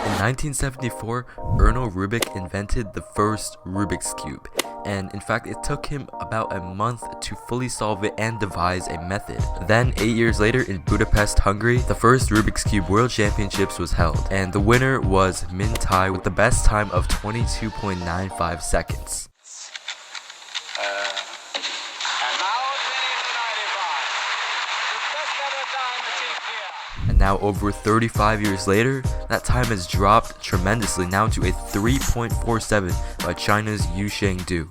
In 1974, Erno Rubik invented the first Rubik's Cube, and in fact it took him about a month to fully solve it and devise a method. Then 8 years later in Budapest, Hungary, the first Rubik's Cube World Championships was held, and the winner was Min Tai with the best time of 22.95 seconds. And now over 35 years later, that time has dropped tremendously now to a 3.47 by China's Yu Shengdu.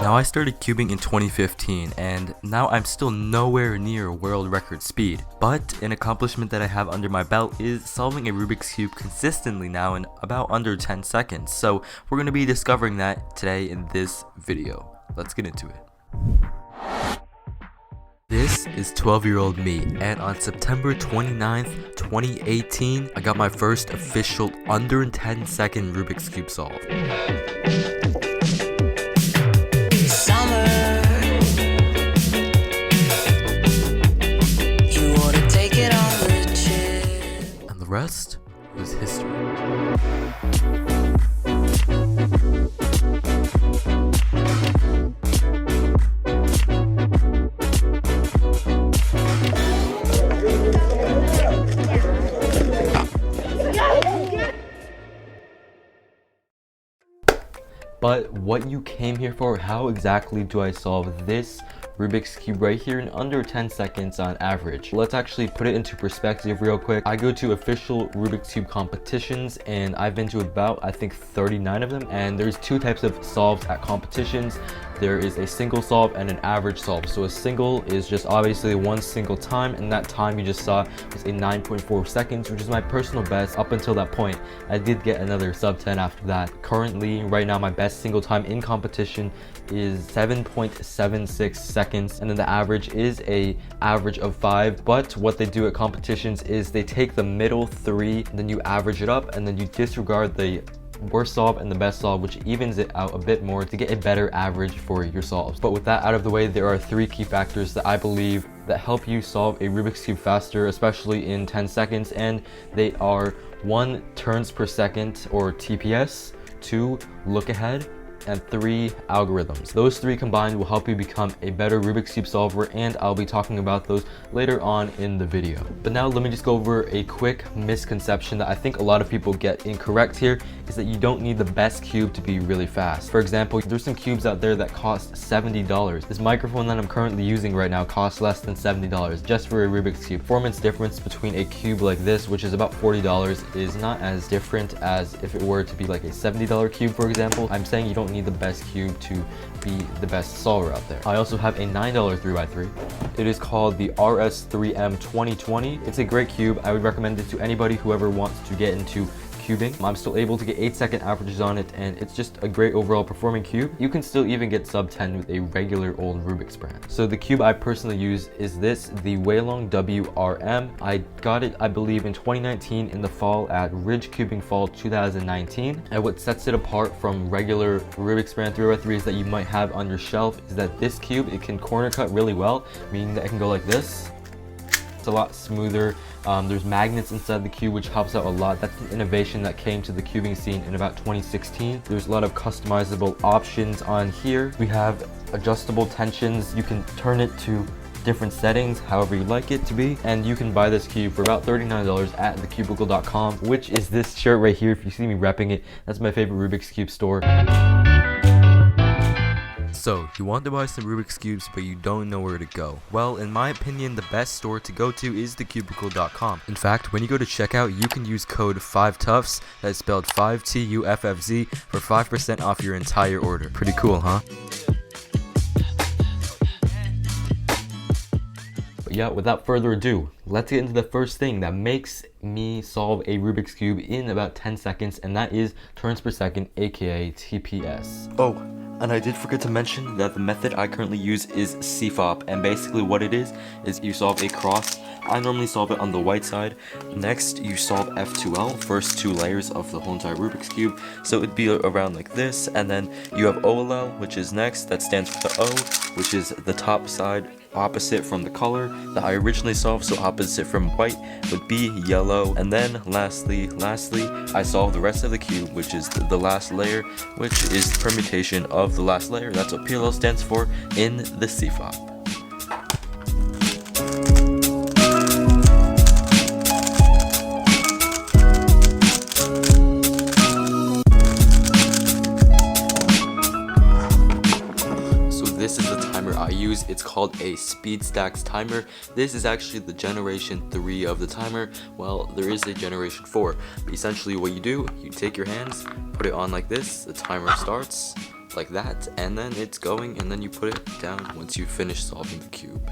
Now I started cubing in 2015, and now I'm still nowhere near world record speed, but an accomplishment that I have under my belt is solving a Rubik's Cube consistently now in about under 10 seconds, so we're going to be discovering that today in this video. Let's get into it. This is 12-year-old me, and on September 29th, 2018, I got my first official under 10 second Rubik's Cube solved. The rest was history. But what you came here for, how exactly do I solve this Rubik's Cube right here in under 10 seconds on average? Let's actually put it into perspective real quick. I go to official Rubik's Cube competitions, and I've been to about, I think, 39 of them, and there's two types of solves at competitions. There is a single solve and an average solve. So a single is just obviously one single time, and that time you just saw is a 9.4 seconds, which is my personal best up until that point. I did get another sub 10 after that. Currently, right now, my best single time in competition is 7.76 seconds, and then the average is a average of 5. But what they do at competitions is they take the middle 3, then you average it up, and then you disregard the worst solve and the best solve, which evens it out a bit more to get a better average for your solves. But with that out of the way, there are 3 key factors that I believe that help you solve a Rubik's Cube faster, especially in 10 seconds, and they are 1, turns per second or TPS, 2, Lookahead, and 3, algorithms. Those 3 combined will help you become a better Rubik's Cube solver, and I'll be talking about those later on in the video. But now let me just go over a quick misconception that I think a lot of people get incorrect here, is that you don't need the best cube to be really fast. For example, there's some cubes out there that cost $70. This microphone that I'm currently using right now costs less than $70 just for a Rubik's Cube. Performance difference between a cube like this, which is about $40, is not as different as if it were to be like a $70 cube, for example. I'm saying you don't need the best cube to be the best solver out there. I also have a $9 3x3. It is called the RS3M 2020. It's a great cube. I would recommend it to anybody who ever wants to get into cubing. I'm still able to get 8-second averages on it, and it's just a great overall performing cube. You can still even get sub 10 with a regular old Rubik's brand. So the cube I personally use is this, the Weilong WRM. I got it, I believe, in 2019 in the fall at Ridge Cubing Fall 2019. And what sets it apart from regular Rubik's brand 3x3s that you might have on your shelf is that this cube, it can corner cut really well, meaning that it can go like this. It's a lot smoother. There's magnets inside the cube, which helps out a lot. That's an innovation that came to the cubing scene in about 2016. There's a lot of customizable options on here. We have adjustable tensions. You can turn it to different settings, however you like it to be. And you can buy this cube for about $39 at thecubicle.com, which is this shirt right here. If you see me repping it, that's my favorite Rubik's Cube store. So, you want to buy some Rubik's Cubes, but you don't know where to go. Well, in my opinion, the best store to go to is thecubicle.com. In fact, when you go to checkout, you can use code 5TUFFZ, that's spelled 5TUFFZ, for 5% off your entire order. Pretty cool, huh? But yeah, without further ado, let's get into the first thing that makes me solve a Rubik's Cube in about 10 seconds, and that is turns per second, aka TPS. Oh, and I did forget to mention that the method I currently use is CFOP, and basically what it is you solve a cross. I normally solve it on the white side. Next, you solve F2L, first two layers of the whole entire Rubik's Cube. So it'd be around like this, and then you have OLL, which is next, that stands for the O, which is the top side opposite from the color that I originally solved, so opposite from white would be yellow. And then lastly, I solve the rest of the cube, which is the last layer, which is the permutation of the last layer. That's what PLL stands for in the CFOP. This is the timer I use. It's called a Speed Stacks timer. This is actually the generation 3 of the timer. Well, there is a generation 4. But essentially what you do, you take your hands, put it on like this, the timer starts like that, and then it's going, and then you put it down once you finish solving the cube.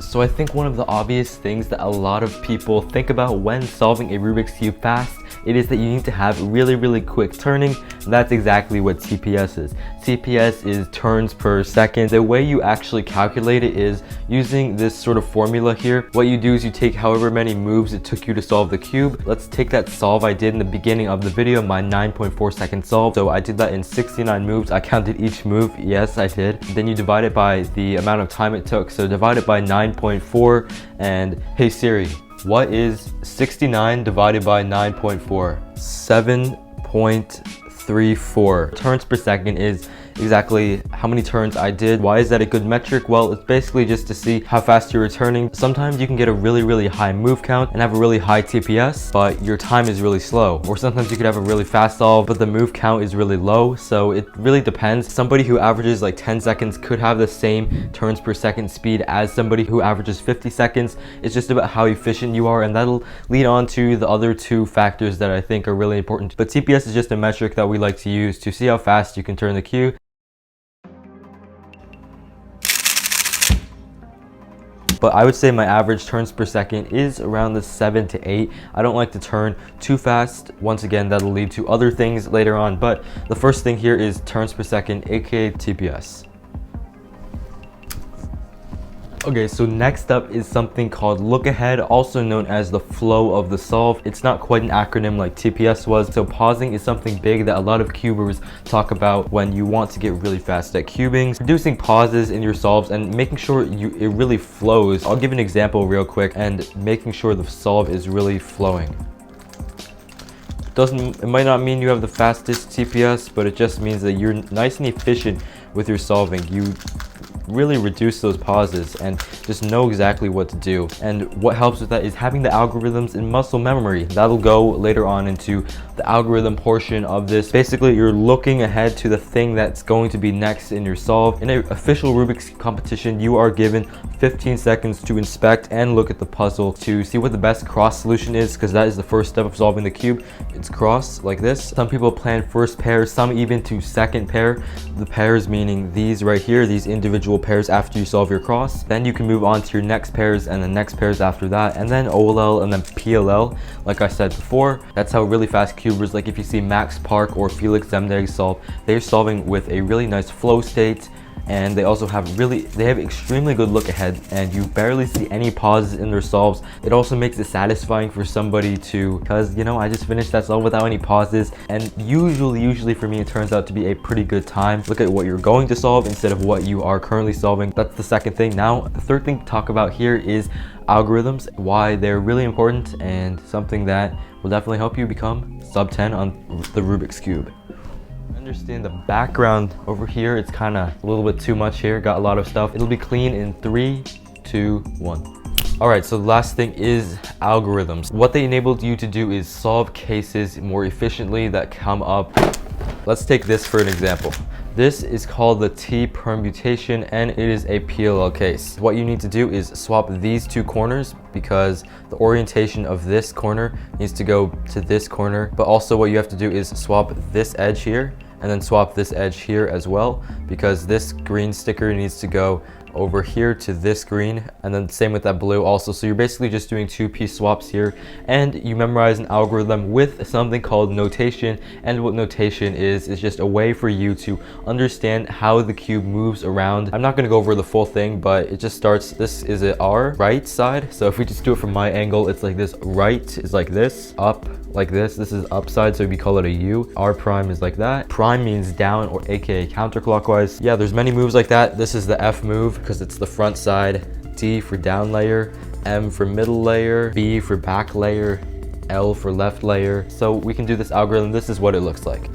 So I think one of the obvious things that a lot of people think about when solving a Rubik's Cube fast, it is that you need to have really quick turning. That's exactly what TPS is. TPS is turns per second. The way you actually calculate it is using this sort of formula here. What you do is you take however many moves it took you to solve the cube. Let's take that solve I did in the beginning of the video, my 9.4 second solve. So I did that in 69 moves. I counted each move. Yes, I did. Then you divide it by the amount of time it took. So divide it by 9.4, and hey Siri, what is 69 divided by 9.4? 7.34. Turns per second is exactly how many turns I did. Why is that a good metric? Well, it's basically just to see how fast you're returning. Sometimes you can get a really high move count and have a really high TPS, but your time is really slow. Or sometimes you could have a really fast solve, but the move count is really low. So it really depends. Somebody who averages like 10 seconds could have the same turns per second speed as somebody who averages 50 seconds. It's just about how efficient you are, and that'll lead on to the other two factors that I think are really important. But TPS is just a metric that we like to use to see how fast you can turn the cube. But I would say my average turns per second is around the 7 to 8. I don't like to turn too fast. Once again, that'll lead to other things later on. But the first thing here is turns per second, aka TPS. Okay, so next up is something called Lookahead, also known as the flow of the solve. It's not quite an acronym like TPS was. So pausing is something big that a lot of cubers talk about when you want to get really fast at cubing. Reducing pauses in your solves and making sure it really flows. I'll give an example real quick, and making sure the solve is really flowing. It might not mean you have the fastest TPS, but it just means that you're nice and efficient with your solving. You really reduce those pauses and just know exactly what to do. And what helps with that is having the algorithms in muscle memory. That'll go later on into the algorithm portion of this. Basically, you're looking ahead to the thing that's going to be next in your solve. In an official Rubik's competition, you are given 15 seconds to inspect and look at the puzzle to see what the best cross solution is, because that is the first step of solving the cube. It's cross like this. Some people plan first pair, some even to second pair. The pairs meaning these right here, these individual pairs after you solve your cross. Then you can move on to your next pairs and the next pairs after that, and then OLL and then PLL. Like I said before, that's how really fast cubers, like if you see Max Park or Felix Zemdeg solve, they're solving with a really nice flow state. And they also have extremely good look ahead, and you barely see any pauses in their solves. It also makes it satisfying for somebody to, because you know, I just finished that solve without any pauses, and usually for me it turns out to be a pretty good time. Look at what you're going to solve instead of what you are currently solving. That's the second thing. Now the third thing to talk about here is algorithms, why they're really important, and something that will definitely help you become sub 10 on the Rubik's Cube. Understand the background over here, it's kind of a little bit too much here, got a lot of stuff. It'll be clean in 3, 2, 1. All right, so the last thing is algorithms. What they enabled you to do is solve cases more efficiently that come up. Let's take this for an example. This is called the T permutation, and it is a PLL case. What you need to do is swap these two corners, because the orientation of this corner needs to go to this corner. But also what you have to do is swap this edge here, and then swap this edge here as well. because this green sticker needs to go over here to this green, and then same with that blue also. So you're basically just doing 2-piece swaps here, and you memorize an algorithm with something called notation. And what notation is just a way for you to understand how the cube moves around. I'm not going to go over the full thing, but it just starts, this is an R right side. So if we just do it from my angle, it's like this. Right is like this, up like this is upside, so we call it a U. R prime is like that. Prime means down, or aka counterclockwise. Yeah, there's many moves like that. This is the F move because it's the front side. D for down layer, M for middle layer, B for back layer, L for left layer. So we can do this algorithm. This is what it looks like.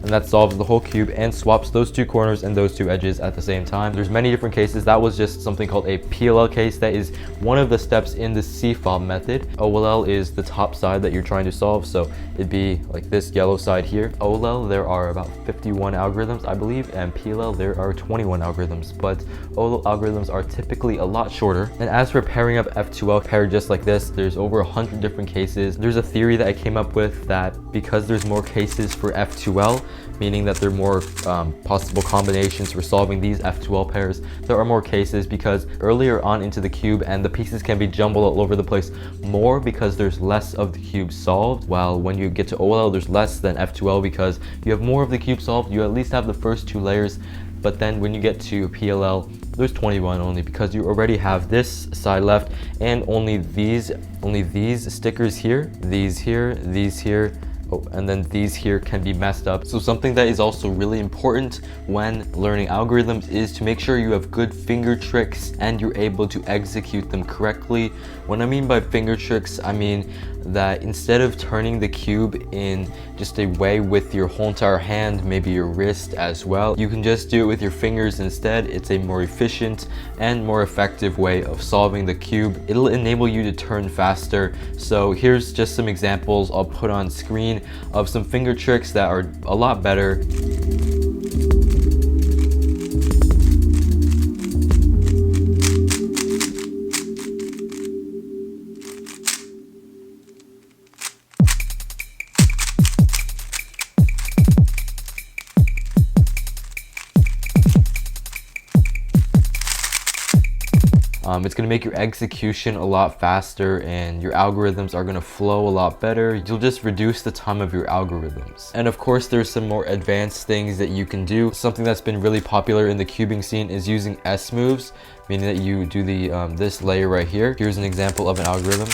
And that solves the whole cube and swaps those two corners and those two edges at the same time. There's many different cases. That was just something called a PLL case. That is one of the steps in the CFOB method. OLL is the top side that you're trying to solve. So it'd be like this yellow side here. OLL, there are about 51 algorithms, I believe, and PLL, there are 21 algorithms, but OLL algorithms are typically a lot shorter. And as for pairing up F2L paired just like this, there's over 100 different cases. There's a theory that I came up with that because there's more cases for F2L, meaning that there are more possible combinations for solving these F2L pairs. There are more cases because earlier on into the cube, and the pieces can be jumbled all over the place more because there's less of the cube solved, while when you get to OLL, there's less than F2L because you have more of the cube solved. You at least have the first two layers, but then when you get to PLL, there's 21 only because you already have this side left and only these stickers here, these here, oh, and then these here can be messed up. So something that is also really important when learning algorithms is to make sure you have good finger tricks and you're able to execute them correctly. What I mean by finger tricks, I mean that instead of turning the cube in just a way with your whole entire hand, maybe your wrist as well, you can just do it with your fingers instead. It's a more efficient and more effective way of solving the cube. It'll enable you to turn faster. So here's just some examples I'll put on screen of some finger tricks that are a lot better. It's going to make your execution a lot faster and your algorithms are going to flow a lot better. You'll just reduce the time of your algorithms. And of course, there's some more advanced things that you can do. Something that's been really popular in the cubing scene is using S moves, meaning that you do the this layer right here. Here's an example of an algorithm.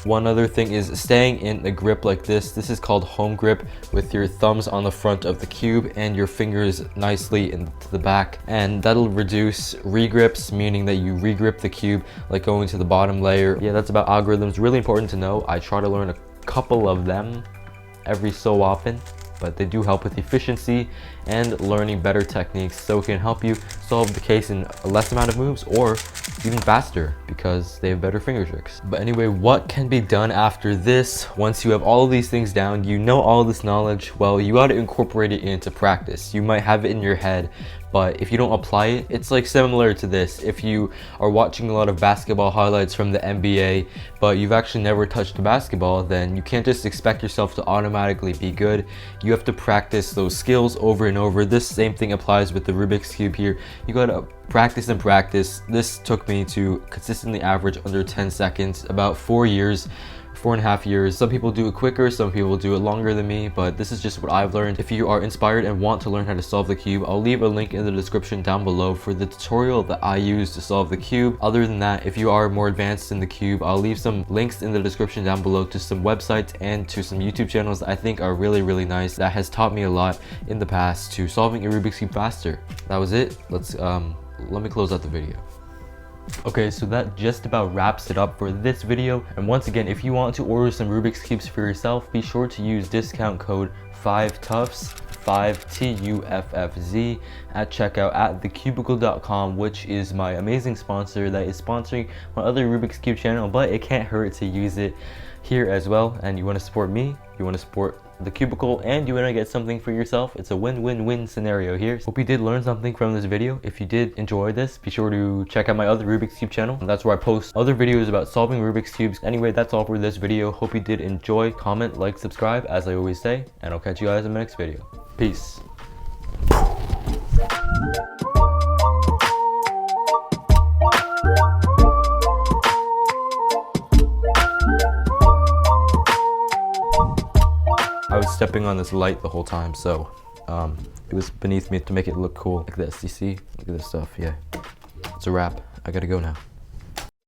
One other thing is staying in a grip like this. This is called home grip, with your thumbs on the front of the cube and your fingers nicely into the back. And that'll reduce regrips, meaning that you regrip the cube like going to the bottom layer. Yeah, that's about algorithms. Really important to know. I try to learn a couple of them every so often, but they do help with efficiency and learning better techniques, so it can help you solve the case in a less amount of moves or even faster because they have better finger tricks. But anyway, what can be done after this? Once you have all of these things down, you know all this knowledge, well, you got to incorporate it into practice. You might have it in your head, but if you don't apply it, it's like similar to this. If you are watching a lot of basketball highlights from the NBA, but you've actually never touched a basketball, then you can't just expect yourself to automatically be good. You have to practice those skills over and over. This same thing applies with the Rubik's Cube here. You gotta practice and practice. This took me to consistently average under 10 seconds, about 4 years. 4.5 years. Some people do it quicker, some people do it longer than me, but this is just what I've learned. If you are inspired and want to learn how to solve the cube, I'll leave a link in the description down below for the tutorial that I use to solve the cube. Other than that, if you are more advanced in the cube, I'll leave some links in the description down below to some websites and to some YouTube channels that I think are really, really nice, that has taught me a lot in the past to solving a Rubik's Cube faster. That was it. Let me close out the video. Okay, so that just about wraps it up for this video. And once again, if you want to order some Rubik's Cubes for yourself, be sure to use discount code 5TUFFZ, 5TUFFZ at checkout at thecubicle.com, which is my amazing sponsor that is sponsoring my other Rubik's Cube channel, but it can't hurt to use it. here as well, and you want to support me, you want to support the cubicle, and you want to get something for yourself. It's a win-win-win scenario here. Hope you did learn something from this video. If you did enjoy this, be sure to check out my other Rubik's Cube channel. That's where I post other videos about solving Rubik's Cubes. Anyway, that's all for this video. Hope you did enjoy. Comment, like, subscribe, as I always say, and I'll catch you guys in my next video. Peace. I was stepping on this light the whole time, so it was beneath me to make it look cool like this. You see? Look at this stuff. Yeah, it's a wrap. I gotta go now.